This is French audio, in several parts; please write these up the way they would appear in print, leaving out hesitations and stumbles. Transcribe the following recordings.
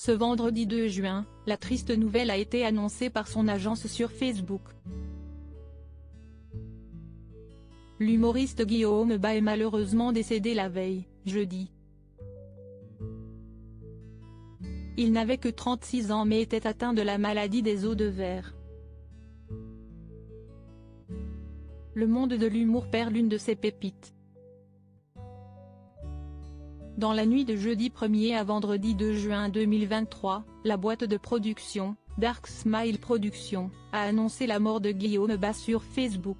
Ce vendredi 2 juin, la triste nouvelle a été annoncée par son agence sur Facebook. L'humoriste Guillaume Bas est malheureusement décédé la veille, jeudi. Il n'avait que 36 ans mais était atteint de la maladie des os de verre. Le monde de l'humour perd l'une de ses pépites. Dans la nuit de jeudi 1er à vendredi 2 juin 2023, la boîte de production, Dark Smile Productions, a annoncé la mort de Guillaume Bas sur Facebook.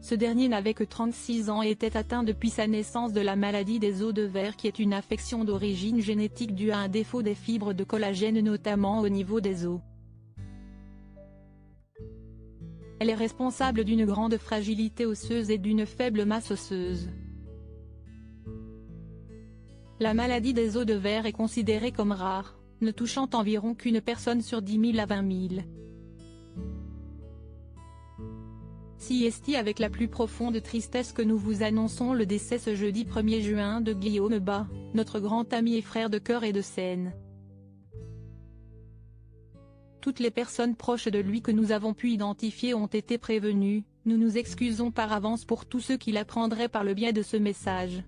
Ce dernier n'avait que 36 ans et était atteint depuis sa naissance de la maladie des os de verre qui est une affection d'origine génétique due à un défaut des fibres de collagène notamment au niveau des os. Elle est responsable d'une grande fragilité osseuse et d'une faible masse osseuse. La maladie des os de verre est considérée comme rare, ne touchant environ qu'une personne sur 10 000 à 20 000. Si est avec la plus profonde tristesse que nous vous annonçons le décès ce jeudi 1er juin de Guillaume Bas, notre grand ami et frère de cœur et de scène. Toutes les personnes proches de lui que nous avons pu identifier ont été prévenues, nous nous excusons par avance pour tous ceux qui l'apprendraient par le biais de ce message.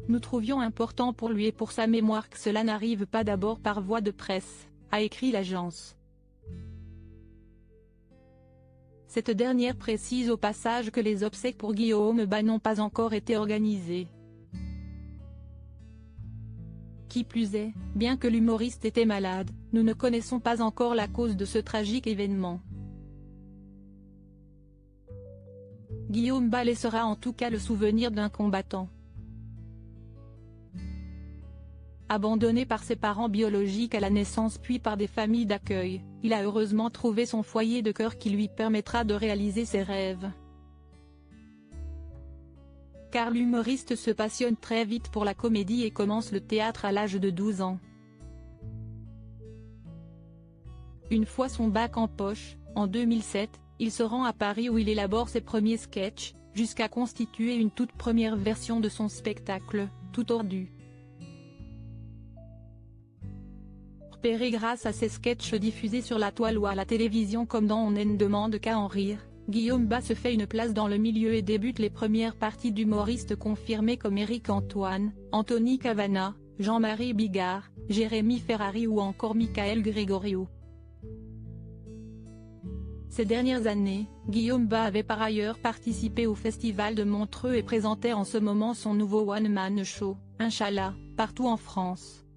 Nous trouvions important pour lui et pour sa mémoire que cela n'arrive pas d'abord par voie de presse, a écrit l'agence. Cette dernière précise au passage que les obsèques pour Guillaume Bas n'ont pas encore été organisées. Qui plus est, bien que l'humoriste était malade, nous ne connaissons pas encore la cause de ce tragique événement. Guillaume Bas laissera en tout cas le souvenir d'un combattant. Abandonné par ses parents biologiques à la naissance puis par des familles d'accueil, il a heureusement trouvé son foyer de cœur qui lui permettra de réaliser ses rêves. Car l'humoriste se passionne très vite pour la comédie et commence le théâtre à l'âge de 12 ans. Une fois son bac en poche, en 2007, il se rend à Paris où il élabore ses premiers sketchs, jusqu'à constituer une toute première version de son spectacle, Tout tordu. Repéré grâce à ses sketchs diffusés sur la toile ou à la télévision comme dans On ne demande qu'à en rire, Guillaume Bas se fait une place dans le milieu et débute les premières parties d'humoristes confirmés comme Éric Antoine, Anthony Cavana, Jean-Marie Bigard, Jérémy Ferrari ou encore Michael Gregorio. Ces dernières années, Guillaume Bas avait par ailleurs participé au Festival de Montreux et présentait en ce moment son nouveau one-man show, Inch'Allah, partout en France.